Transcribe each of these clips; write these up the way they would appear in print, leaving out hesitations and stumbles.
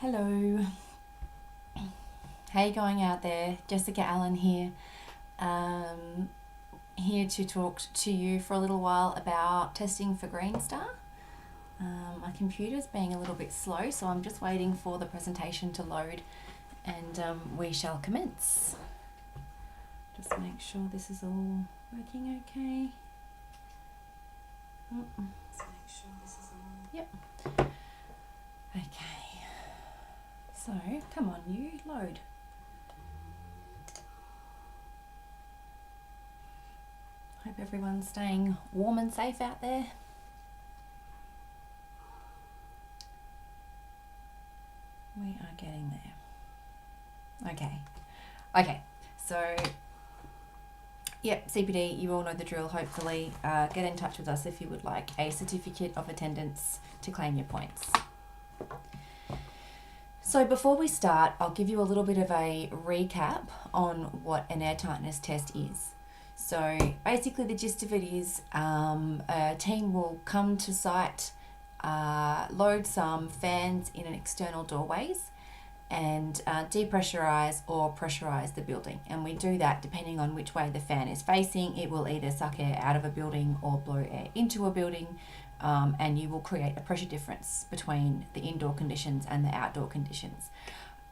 Hello. How you going out there? Jessica Allen here. Here to talk to you for a little while about testing for Green Star. My computer's being a little bit slow, so I'm just waiting for the presentation to load and we shall commence. Just make sure this is all working okay. Just make sure this is all... Yep. Okay. So, come on you, load. Hope everyone's staying warm and safe out there. We are getting there. Okay, so, yep, CPD, you all know the drill, hopefully. Get in touch with us if you would like a certificate of attendance to claim your points. So before we start, I'll give you a little bit of a recap on what an air tightness test is. So basically the gist of it is a team will come to site, load some fans in an external doorways and depressurize or pressurize the building. And we do that depending on which way the fan is facing. It will either suck air out of a building or blow air into a building. And you will create a pressure difference between the indoor conditions and the outdoor conditions.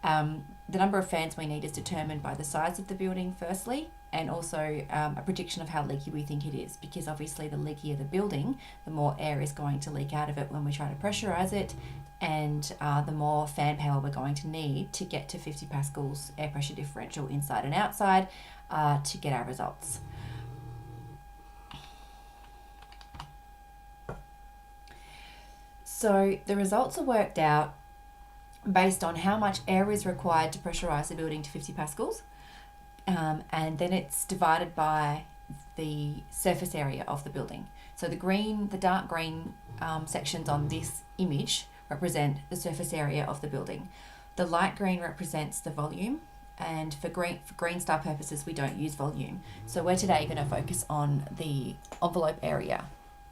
The number of fans we need is determined by the size of the building firstly, and also a prediction of how leaky we think it is, because obviously the leakier the building, the more air is going to leak out of it when we try to pressurize it, and the more fan power we're going to need to get to 50 pascals air pressure differential inside and outside to get our results. So the results are worked out based on how much air is required to pressurize the building to 50 pascals, and then it's divided by the surface area of the building. So the dark green sections on this image represent the surface area of the building. The light green represents the volume, and for Green Star purposes we don't use volume. So we're today going to focus on the envelope area,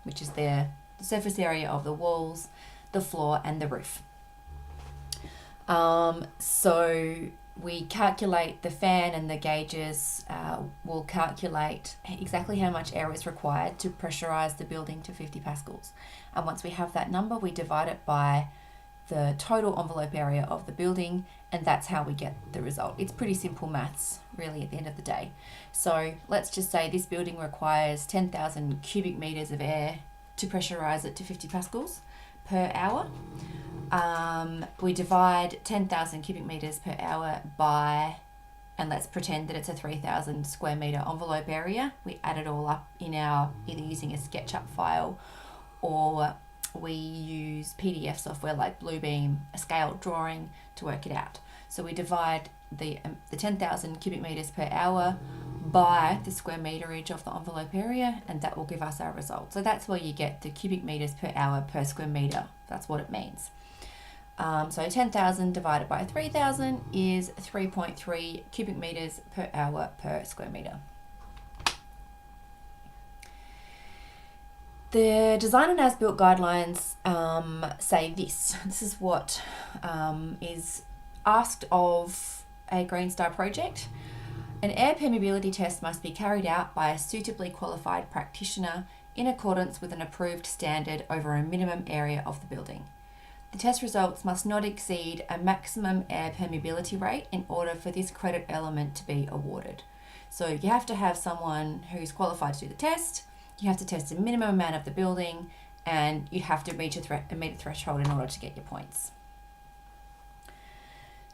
which is the surface area of the walls, the floor and the roof. So we calculate the fan, and the gauges will calculate exactly how much air is required to pressurize the building to 50 pascals. And once we have that number, we divide it by the total envelope area of the building, and that's how we get the result. It's pretty simple maths really at the end of the day. So let's just say this building requires 10,000 cubic meters of air to pressurize it to 50 pascals per hour. We divide 10,000 cubic meters per hour by, and let's pretend that it's a 3,000 square meter envelope area. We add it all up in our, either using a SketchUp file or we use PDF software like Bluebeam, a scaled drawing to work it out. So we divide the 10,000 cubic meters per hour by the square meterage of the envelope area, and that will give us our result. So that's where you get the cubic meters per hour per square meter. That's what it means. So 10,000 divided by 3,000 is 3.3 cubic meters per hour per square meter. The design and as-built guidelines say this. This is what is asked of a Green Star project. An air permeability test must be carried out by a suitably qualified practitioner in accordance with an approved standard over a minimum area of the building. The test results must not exceed a maximum air permeability rate in order for this credit element to be awarded. So you have to have someone who's qualified to do the test, you have to test a minimum amount of the building, and you have to meet a threshold in order to get your points.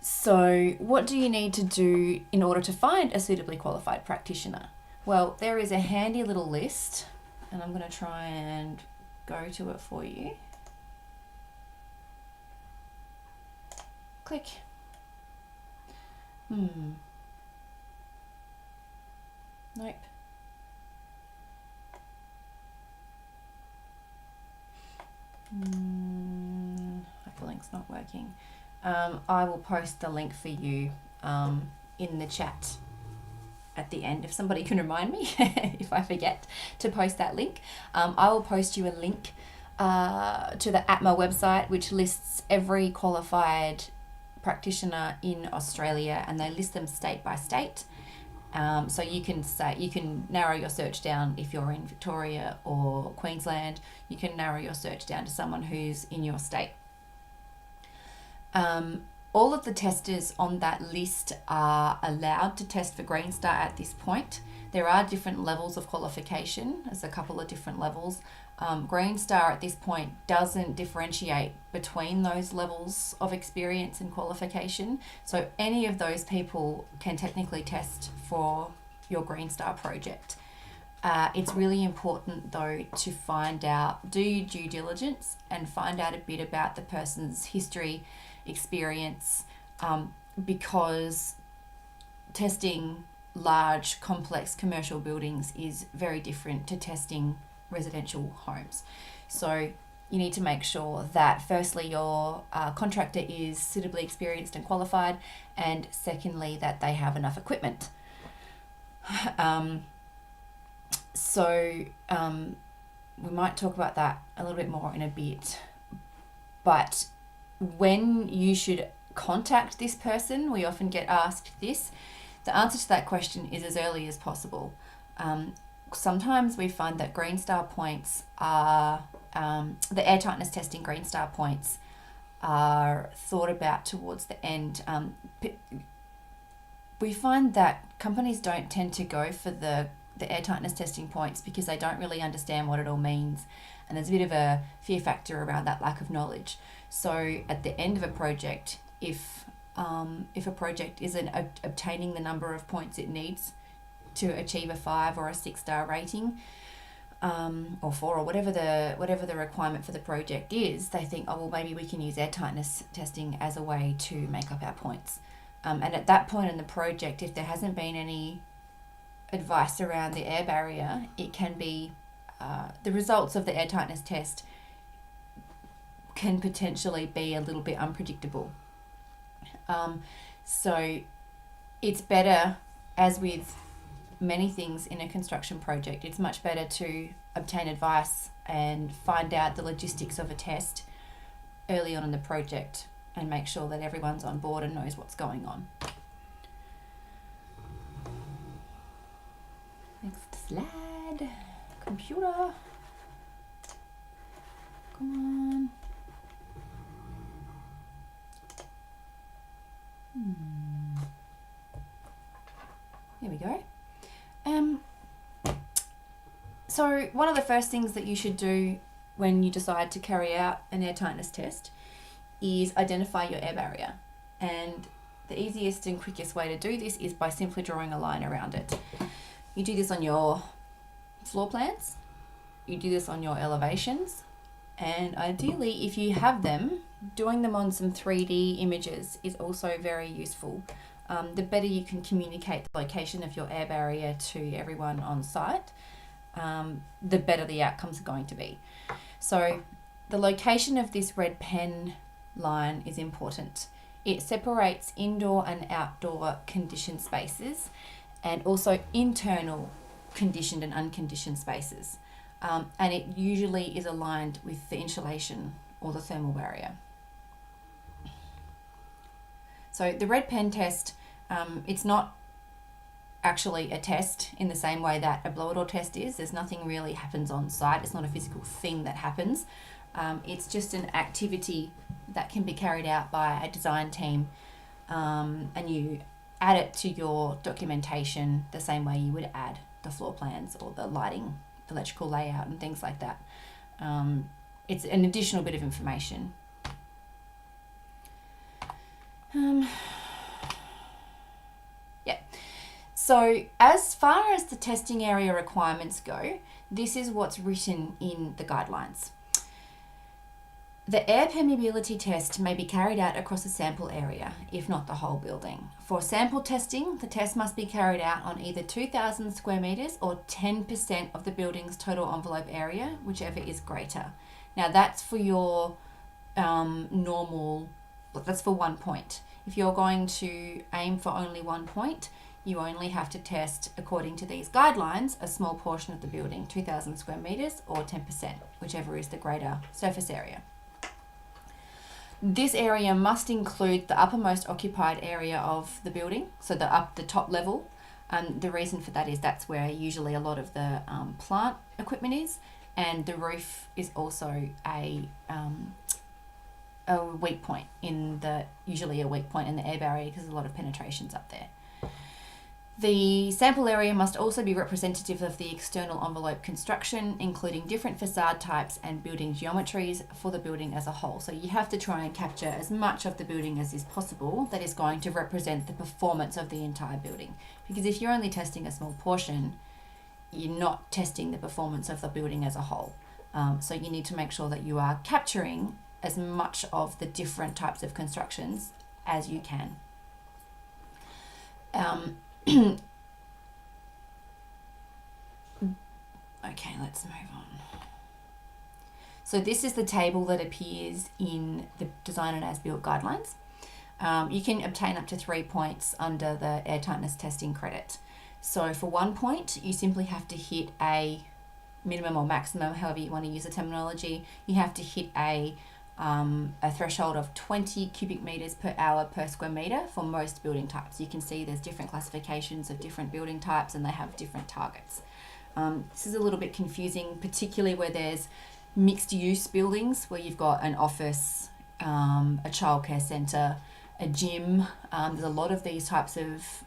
So what do you need to do in order to find a suitably qualified practitioner? Well, there is a handy little list, and I'm going to try and go to it for you. Click. Nope. Hyperlink's not working. I will post the link for you in the chat at the end, if somebody can remind me if I forget to post that link. I will post you a link to the ATMA website, which lists every qualified practitioner in Australia, and they list them state by state. So you can narrow your search down if you're in Victoria or Queensland. You can narrow your search down to someone who's in your state. All of the testers on that list are allowed to test for Green Star at this point. There are different levels of qualification. There's a couple of different levels. Green Star at this point doesn't differentiate between those levels of experience and qualification. So any of those people can technically test for your Green Star project. It's really important though to do your due diligence and find out a bit about the person's history, experience, because testing large, complex commercial buildings is very different to testing residential homes. So you need to make sure that firstly your contractor is suitably experienced and qualified, and secondly that they have enough equipment. We might talk about that a little bit more in a bit, but when you should contact this person, we often get asked this. The answer to that question is as early as possible. Sometimes we find that Green Star points are, the air tightness testing Green Star points are thought about towards the end. We find that companies don't tend to go for the air tightness testing points because they don't really understand what it all means, and there's a bit of a fear factor around that lack of knowledge. So at the end of a project, if a project isn't obtaining the number of points it needs to achieve a 5 or a 6 star rating, or 4, or whatever the requirement for the project is, they think, oh well, maybe we can use air tightness testing as a way to make up our points. And at that point in the project, if there hasn't been any advice around the air barrier, it can be the results of the air tightness test can potentially be a little bit unpredictable. So it's better, as with many things in a construction project, it's much better to obtain advice and find out the logistics of a test early on in the project and make sure that everyone's on board and knows what's going on. Next slide. Computer. Come on. There we go. So one of the first things that you should do when you decide to carry out an air tightness test is identify your air barrier. And the easiest and quickest way to do this is by simply drawing a line around it. You do this on your floor plans, you do this on your elevations, and ideally, if you have them, doing them on some 3D images is also very useful. The better you can communicate the location of your air barrier to everyone on site, the better the outcomes are going to be. So the location of this red pen line is important. It separates indoor and outdoor conditioned spaces, and also internal conditioned and unconditioned spaces. And it usually is aligned with the insulation or the thermal barrier. So the red pen test, it's not actually a test in the same way that a blower door test is. There's nothing really happens on site. It's not a physical thing that happens. It's just an activity that can be carried out by a design team, and you add it to your documentation the same way you would add the floor plans or the lighting, electrical layout and things like that. It's an additional bit of information. Yeah. So as far as the testing area requirements go, this is what's written in the guidelines. The air permeability test may be carried out across a sample area, if not the whole building. For sample testing, the test must be carried out on either 2,000 square metres or 10% of the building's total envelope area, whichever is greater. Now that's for your that's for 1 point. If you're going to aim for only 1 point, you only have to test, according to these guidelines, a small portion of the building, 2,000 square metres or 10%, whichever is the greater surface area. This area must include the uppermost occupied area of the building, so the top level. The reason for that is that's where usually a lot of the plant equipment is, and the roof is also a weak point usually a weak point in the air barrier because there's a lot of penetrations up there. The sample area must also be representative of the external envelope construction, including different facade types and building geometries for the building as a whole. So you have to try and capture as much of the building as is possible that is going to represent the performance of the entire building. Because if you're only testing a small portion, you're not testing the performance of the building as a whole. So you need to make sure that you are capturing as much of the different types of constructions as you can. Okay, let's move on. So this is the table that appears in the Design and As-Built guidelines. You can obtain up to 3 points under the Air Tightness Testing credit. So for 1 point, you simply have to hit a minimum or maximum, however you want to use the terminology. You have to hit a threshold of 20 cubic meters per hour per square meter for most building types. You can see there's different classifications of different building types and they have different targets. This is a little bit confusing, particularly where there's mixed use buildings where you've got an office, a childcare centre, a gym. There's a lot of these types of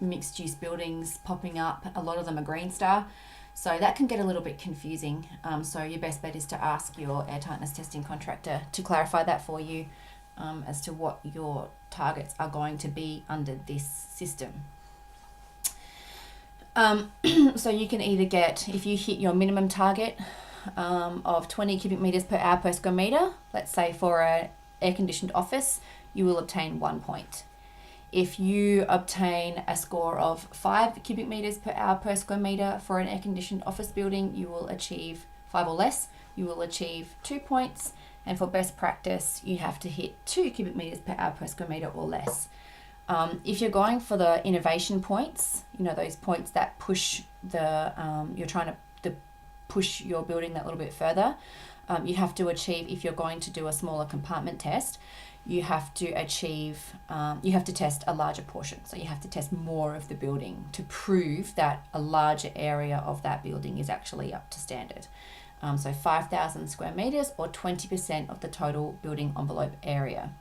mixed use buildings popping up. A lot of them are Green Star. So that can get a little bit confusing. So your best bet is to ask your air tightness testing contractor to clarify that for you as to what your targets are going to be under this system. So you can either get, if you hit your minimum target of 20 cubic meters per hour per square meter, let's say for an air-conditioned office, you will obtain 1 point. If you obtain a score of 5 cubic meters per hour per square meter for an air-conditioned office building, you will achieve 5 or less, you will achieve 2 points. And for best practice, you have to hit 2 cubic meters per hour per square meter or less. If you're going for the innovation points, you know, those points that push you're trying to push your building that little bit further, you have to achieve, if you're going to do a smaller compartment test, you have to test a larger portion. So you have to test more of the building to prove that a larger area of that building is actually up to standard. So 5,000 square meters or 20% of the total building envelope area.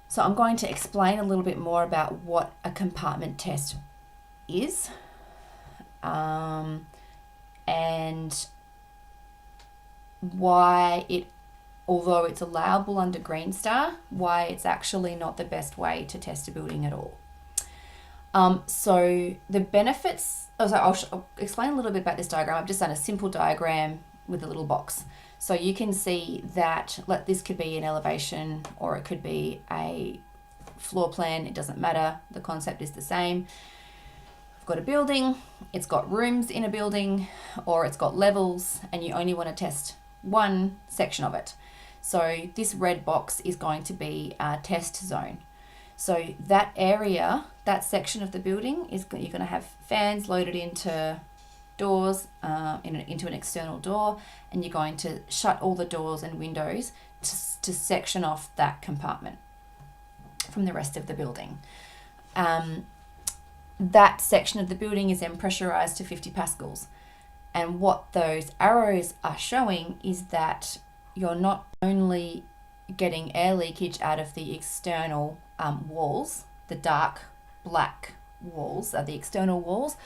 So I'm going to explain a little bit more about what a compartment test is, and why it, although it's allowable under Green Star, why it's actually not the best way to test a building at all. So the benefits, I'll explain a little bit about this diagram. I've just done a simple diagram with a little box. So you can see that this could be an elevation or it could be a floor plan. It doesn't matter. The concept is the same. I've got a building. It's got rooms in a building, or it's got levels, and you only want to test one section of it. So this red box is going to be a test zone. So that area, that section of the building, you're going to have fans loaded into doors, into an external door, and you're going to shut all the doors and windows to section off that compartment from the rest of the building. That section of the building is then pressurized to 50 pascals. And what those arrows are showing is that you're not only getting air leakage out of the external walls, the dark black walls are the external walls.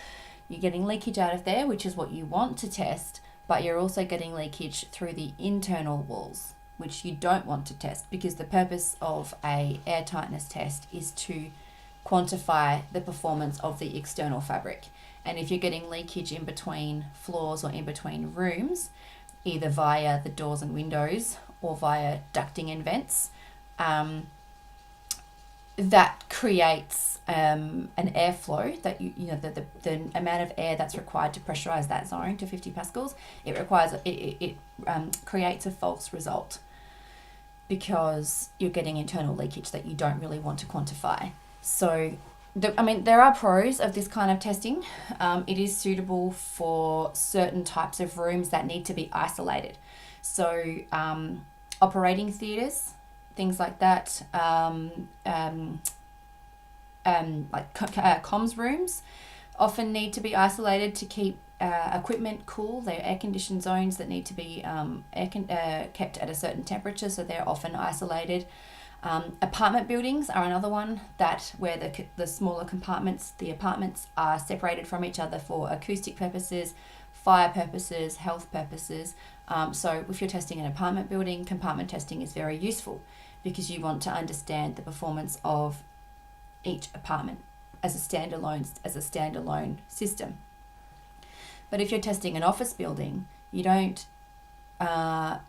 You're getting leakage out of there, which is what you want to test, but you're also getting leakage through the internal walls, which you don't want to test, because the purpose of a air tightness test is to quantify the performance of the external fabric. And if you're getting leakage in between floors or in between rooms, either via the doors and windows or via ducting and vents, that creates an airflow that the amount of air that's required to pressurize that zone to 50 pascals. It creates a false result because you're getting internal leakage that you don't really want to quantify. So there are pros of this kind of testing. It is suitable for certain types of rooms that need to be isolated. So operating theatres, things like that, comms rooms often need to be isolated to keep equipment cool. They're air-conditioned zones that need to be kept at a certain temperature, so they're often isolated. Apartment buildings are another one where the smaller compartments, the apartments are separated from each other for acoustic purposes, fire purposes, health purposes. So if you're testing an apartment building, compartment testing is very useful because you want to understand the performance of each apartment as a standalone system. But if you're testing an office building, you don't.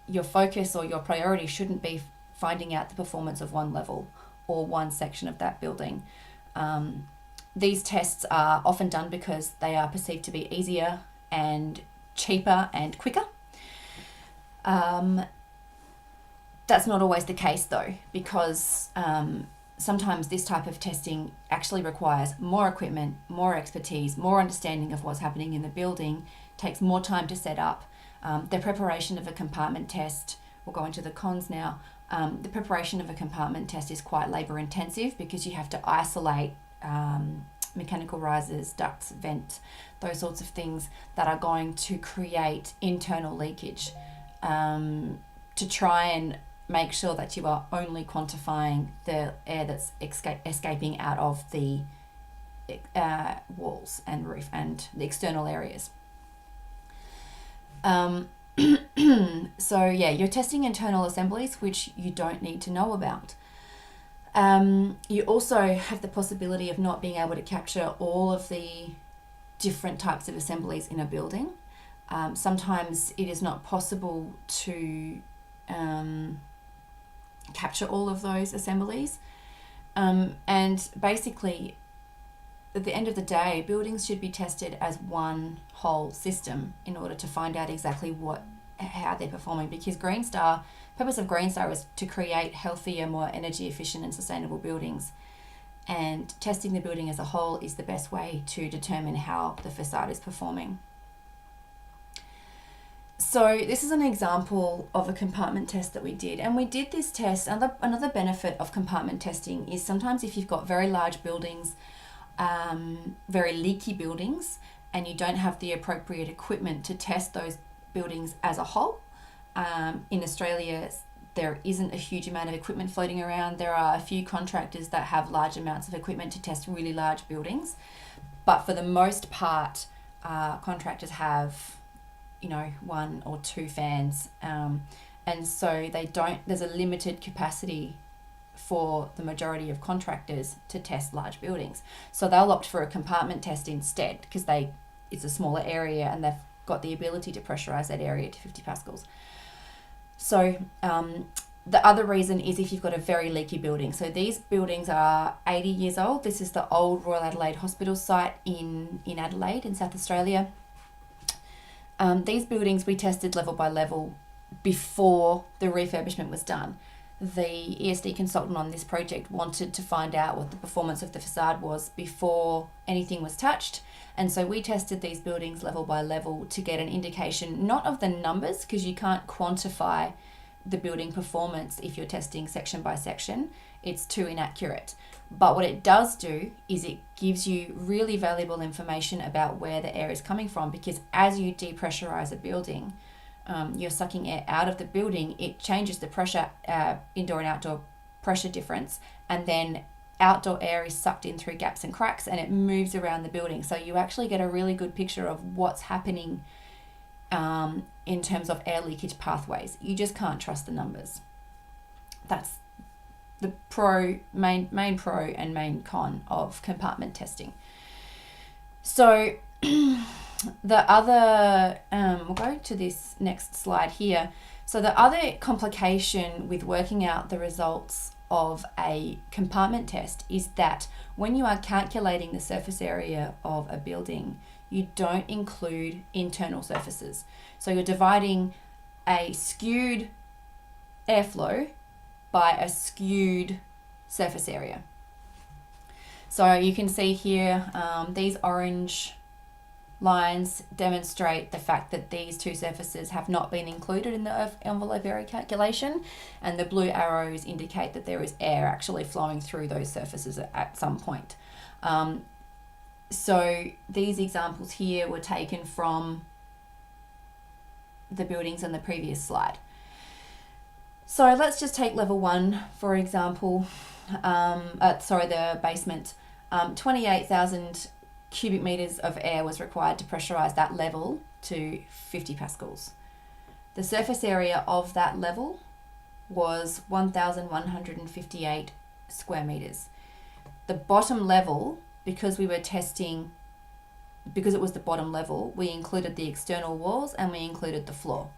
Your focus or your priority shouldn't be finding out the performance of one level or one section of that building. These tests are often done because they are perceived to be easier and cheaper and quicker. That's not always the case though, because sometimes this type of testing actually requires more equipment, more expertise, more understanding of what's happening in the building, takes more time to set up. The preparation of a compartment test, we'll go into the cons now, the preparation of a compartment test is quite labour intensive because you have to isolate mechanical risers, ducts, vents, those sorts of things that are going to create internal leakage, to try and make sure that you are only quantifying the air that's escaping out of the walls and roof and the external areas. So yeah, you're testing internal assemblies which you don't need to know about. You also have the possibility of not being able to capture all of the different types of assemblies in a building. Sometimes it is not possible to capture all of those assemblies. And basically, at the end of the day, buildings should be tested as one whole system in order to find out exactly how they're performing, because purpose of Green Star is to create healthier, more energy efficient and sustainable buildings, and testing the building as a whole is the best way to determine how the facade is performing. So this is an example of a compartment test that we did, and we did this test. Another benefit of compartment testing is sometimes if you've got very large buildings, very leaky buildings, and you don't have the appropriate equipment to test those buildings as a whole. In Australia, there isn't a huge amount of equipment floating around. There are a few contractors that have large amounts of equipment to test really large buildings, but for the most part, contractors have, one or two fans, and so there's a limited capacity for the majority of contractors to test large buildings. So they'll opt for a compartment test instead because it's a smaller area and they've got the ability to pressurize that area to 50 pascals. So the other reason is if you've got a very leaky building. So these buildings are 80 years old. This is the old Royal Adelaide Hospital site in Adelaide in South Australia. These buildings we tested level by level before the refurbishment was done. The ESD consultant on this project wanted to find out what the performance of the facade was before anything was touched, and so we tested these buildings level by level to get an indication, not of the numbers, because you can't quantify the building performance if you're testing section by section. It's too inaccurate. But what it does do is it gives you really valuable information about where the air is coming from, because as you depressurize a building, you're sucking air out of the building, it changes the pressure, indoor and outdoor pressure difference, and then outdoor air is sucked in through gaps and cracks and it moves around the building. So you actually get a really good picture of what's happening in terms of air leakage pathways. You just can't trust the numbers. That's the main pro and main con of compartment testing. So the other, we'll go to this next slide here. So the other complication with working out the results of a compartment test is that when you are calculating the surface area of a building, you don't include internal surfaces. So you're dividing a skewed airflow by a skewed surface area. So you can see here, these orange lines demonstrate the fact that these two surfaces have not been included in the envelope area calculation, and the blue arrows indicate that there is air actually flowing through those surfaces at some point. So these examples here were taken from the buildings on the previous slide. So let's just take level 1, for example. The basement. 28,000 cubic meters of air was required to pressurize that level to 50 pascals. The surface area of that level was 1,158 square meters. The bottom level, because we were testing, because it was the bottom level, we included the external walls and we included the floor.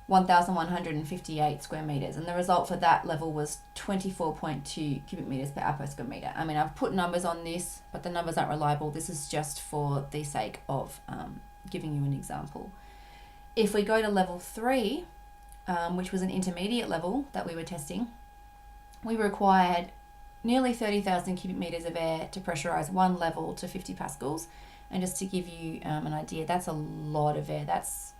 1,158 square meters, and the result for that level was 24.2 cubic meters per square meter. I mean, I've put numbers on this, but the numbers aren't reliable. This is just for the sake of giving you an example. If we go to level 3, which was an intermediate level that we were testing, we required nearly 30,000 cubic meters of air to pressurize one level to 50 pascals. And just to give you an idea, that's a lot of air. That's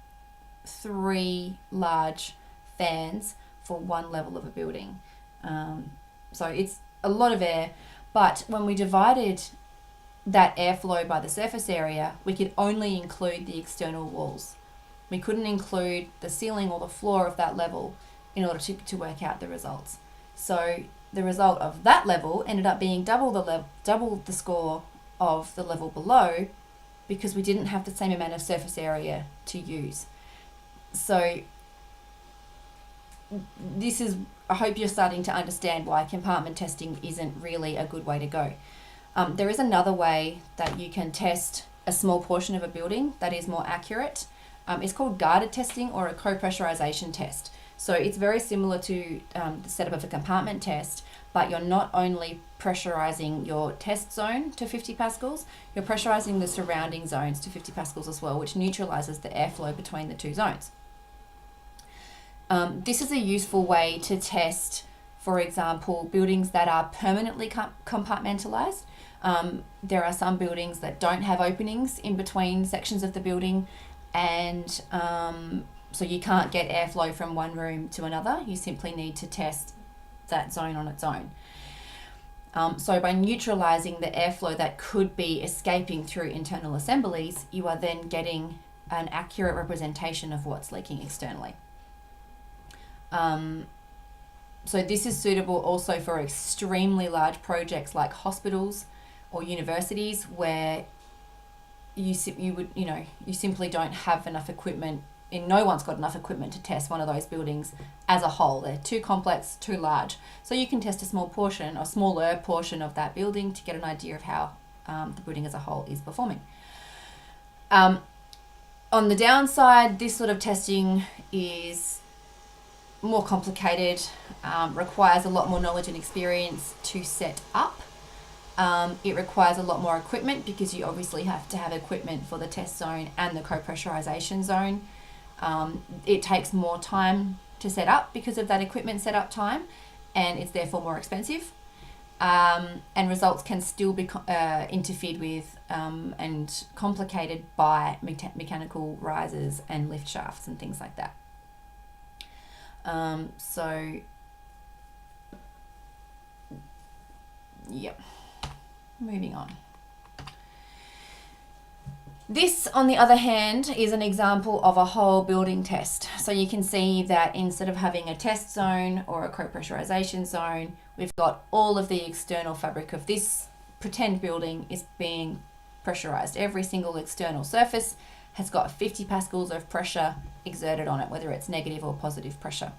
3 large fans for one level of a building. So it's a lot of air, but when we divided that airflow by the surface area, we could only include the external walls. We couldn't include the ceiling or the floor of that level in order to work out the results. So the result of that level ended up being double the score of the level below, because we didn't have the same amount of surface area to use. So this is, I hope you're starting to understand why compartment testing isn't really a good way to go. There is another way that you can test a small portion of a building that is more accurate. It's called guarded testing or a co-pressurization test. So it's very similar to the setup of a compartment test, but you're not only pressurizing your test zone to 50 pascals, you're pressurizing the surrounding zones to 50 pascals as well, which neutralizes the airflow between the two zones. This is a useful way to test, for example, buildings that are permanently compartmentalized. There are some buildings that don't have openings in between sections of the building, and so you can't get airflow from one room to another. You simply need to test that zone on its own. So by neutralizing the airflow that could be escaping through internal assemblies, you are then getting an accurate representation of what's leaking externally. So this is suitable also for extremely large projects like hospitals or universities, where you simply don't have enough equipment, and no one's got enough equipment to test one of those buildings as a whole. They're too complex, too large. So you can test a small portion, or smaller portion of that building, to get an idea of how the building as a whole is performing. On the downside, this sort of testing is more complicated, requires a lot more knowledge and experience to set up. It requires a lot more equipment, because you obviously have to have equipment for the test zone and the co-pressurization zone. It takes more time to set up because of that equipment setup time, and it's therefore more expensive. And results can still be interfered with and complicated by mechanical risers and lift shafts and things like that. Moving on. This, on the other hand, is an example of a whole building test. So you can see that instead of having a test zone or a co-pressurization zone, we've got all of the external fabric of this pretend building is being pressurized. Every single external surface has got 50 pascals of pressure exerted on it, whether it's negative or positive pressure.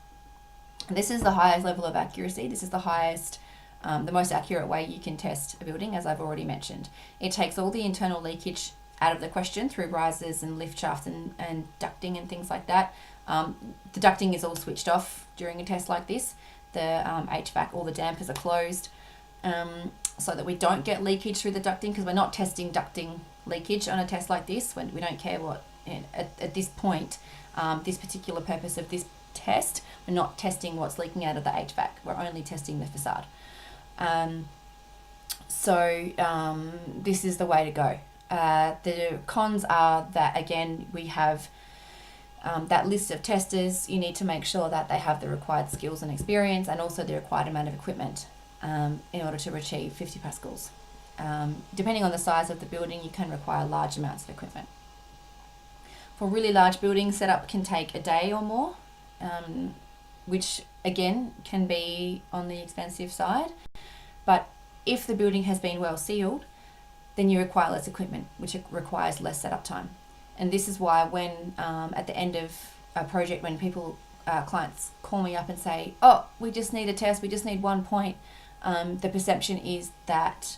And this is the highest level of accuracy. This is the highest, the most accurate way you can test a building, as I've already mentioned. It takes all the internal leakage out of the question through risers and lift shafts and ducting and things like that. The ducting is all switched off during a test like this. The HVAC, all the dampers are closed, so that we don't get leakage through the ducting, because we're not testing ducting leakage on a test like this. When we don't care what, at this point, this particular purpose of this test, we're not testing what's leaking out of the HVAC. We're only testing the facade. So this is the way to go. The cons are that, again, we have that list of testers. You need to make sure that they have the required skills and experience, and also the required amount of equipment in order to achieve 50 pascals. Depending on the size of the building, you can require large amounts of equipment. For really large buildings, setup can take a day or more, which again can be on the expensive side. But if the building has been well sealed, then you require less equipment, which requires less setup time. And this is why when at the end of a project, when clients call me up and say, oh, we just need a test, we just need 1 point, the perception is that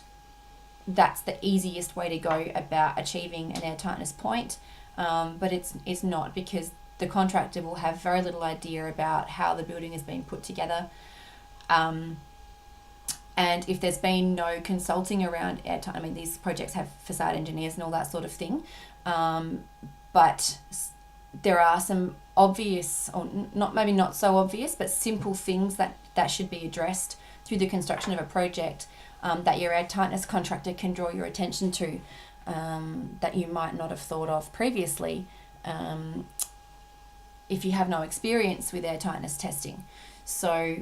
that's the easiest way to go about achieving an air tightness point. But it's not, because the contractor will have very little idea about how the building is being put together. And if there's been no consulting around airtight, I mean, these projects have facade engineers and all that sort of thing. But there are some obvious, or maybe not so obvious, but simple things that should be addressed through the construction of a project, that your air tightness contractor can draw your attention to, that you might not have thought of previously, if you have no experience with air tightness testing. So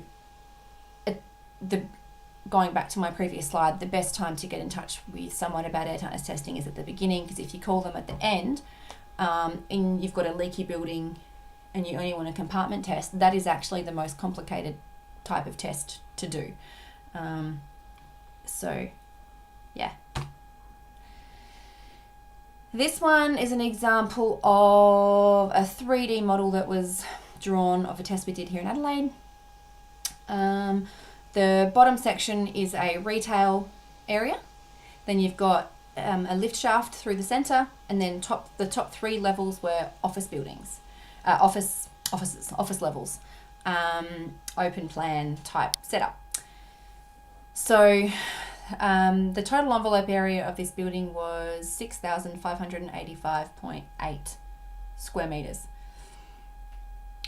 going back to my previous slide, the best time to get in touch with someone about air tightness testing is at the beginning, because if you call them at the end, and you've got a leaky building and you only want a compartment test, that is actually the most complicated type of test to do. So yeah. This one is an example of a 3D model that was drawn of a test we did here in Adelaide. The bottom section is a retail area. Then you've got a lift shaft through the centre, and then the top 3 levels were office buildings, office levels, open plan type setup. So the total envelope area of this building was 6,585.8 square metres.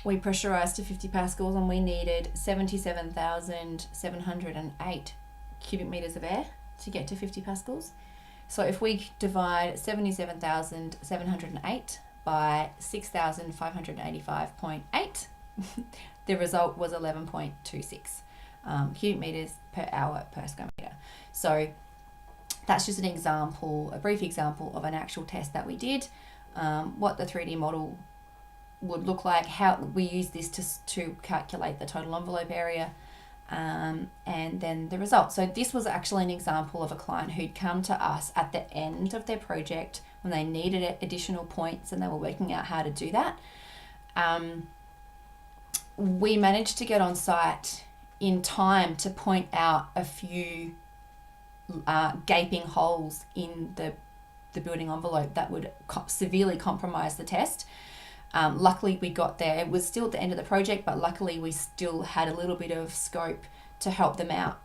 We pressurised to 50 pascals, and we needed 77,708 cubic metres of air to get to 50 pascals. So if we divide 77,708 by 6,585.8, the result was 11.26 cubic metres per hour per square metre. So that's just an example, a brief example of an actual test that we did, what the 3D model would look like, how we use this to calculate the total envelope area, and then the result. So this was actually an example of a client who'd come to us at the end of their project when they needed additional points and they were working out how to do that. We managed to get on site in time to point out a few gaping holes in the building envelope that would severely compromise the test. Luckily we got there. It was still at the end of the project, but luckily we still had a little bit of scope to help them out.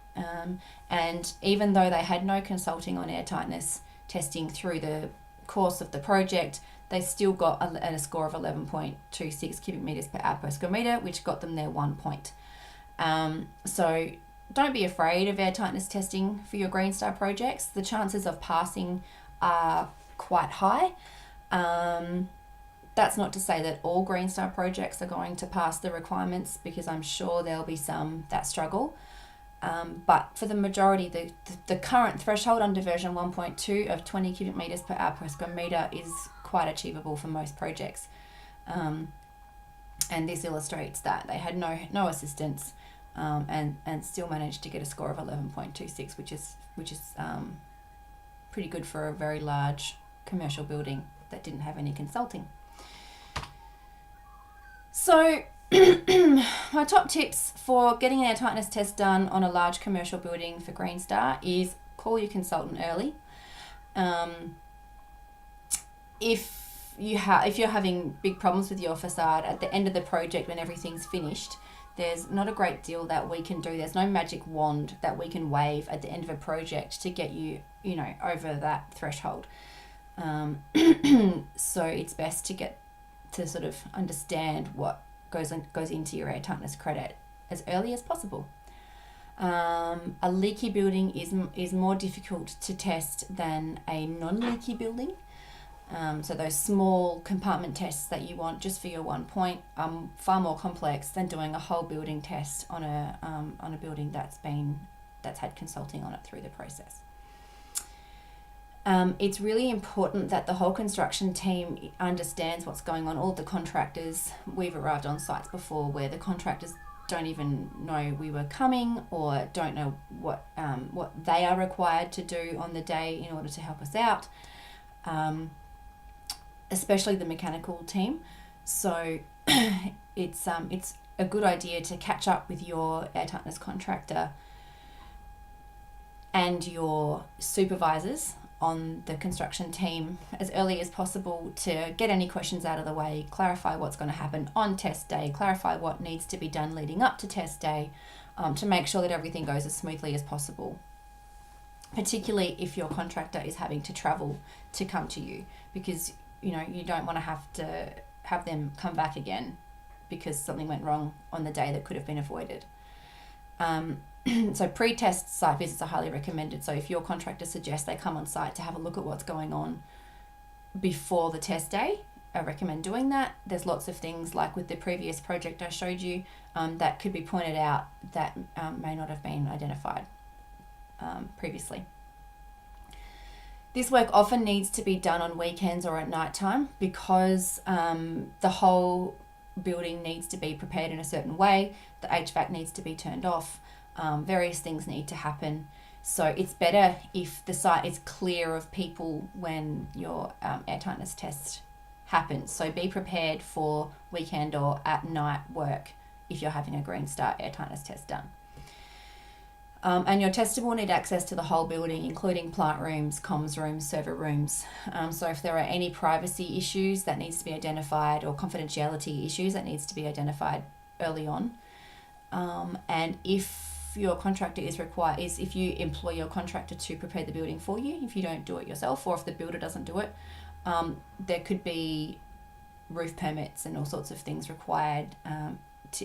And even though they had no consulting on air tightness testing through the course of the project, they still got a score of 11.26 cubic metres per hour per square metre, which got them their 1 point. So don't be afraid of air tightness testing for your Green Star projects. The chances of passing are quite high. That's not to say that all Green Star projects are going to pass the requirements, because I'm sure there'll be some that struggle. But for the majority, the current threshold under version 1.2 of 20 cubic metres per hour per square metre is quite achievable for most projects. And this illustrates that they had no assistance, and still managed to get a score of 11.26, which is pretty good for a very large commercial building that didn't have any consulting. So my top tips for getting an air tightness test done on a large commercial building for Green Star is call your consultant early. If you're having big problems with your facade at the end of the project when everything's finished, there's not a great deal that we can do. There's no magic wand that we can wave at the end of a project to get you over that threshold. So it's best to sort of understand what goes into your air tightness credit as early as possible. A leaky building is more difficult to test than a non-leaky building. So those small compartment tests that you want just for your one point are far more complex than doing a whole building test on a building that's had consulting on it through the process. It's really important that the whole construction team understands what's going on. All the contractors, we've arrived on sites before where the contractors don't even know we were coming or don't know what they are required to do on the day in order to help us out. Especially the mechanical team. So it's a good idea to catch up with your air tightness contractor and your supervisors on the construction team as early as possible to get any questions out of the way, clarify what's going to happen on test day, clarify what needs to be done leading up to test day, to make sure that everything goes as smoothly as possible. Particularly if your contractor is having to travel to come to you, because you don't want to have them come back again because something went wrong on the day that could have been avoided. So pre-test site visits are highly recommended. So if your contractor suggests they come on site to have a look at what's going on before the test day, I recommend doing that. There's lots of things like with the previous project I showed you that could be pointed out that may not have been identified previously. This work often needs to be done on weekends or at night time because the whole building needs to be prepared in a certain way. The HVAC needs to be turned off. Various things need to happen. So it's better if the site is clear of people when your air tightness test happens. So be prepared for weekend or at night work if you're having a Green Star air tightness test done. And your tester will need access to the whole building, including plant rooms, comms rooms, server rooms. So if there are any privacy issues that needs to be identified or confidentiality issues that needs to be identified early on. And if your contractor if you employ your contractor to prepare the building for you, if you don't do it yourself, or if the builder doesn't do it, there could be roof permits and all sorts of things required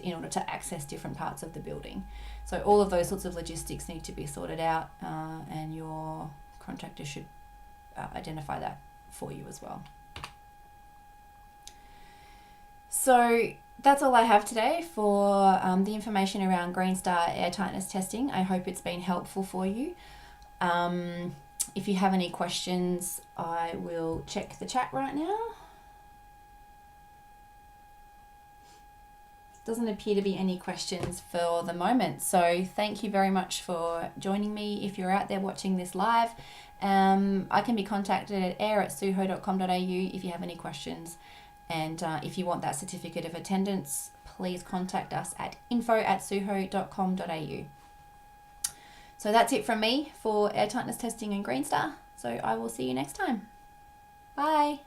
in order to access different parts of the building. So all of those sorts of logistics need to be sorted out, and your contractor should identify that for you as well. So that's all I have today for the information around Green Star air tightness testing. I hope it's been helpful for you. If you have any questions, I will check the chat right now. Doesn't appear to be any questions for the moment. So thank you very much for joining me. If you're out there watching this live, I can be contacted at air@suho.com.au if you have any questions. And if you want that certificate of attendance, please contact us at info@suho.com.au. So that's it from me for air tightness testing and Green Star. So I will see you next time. Bye.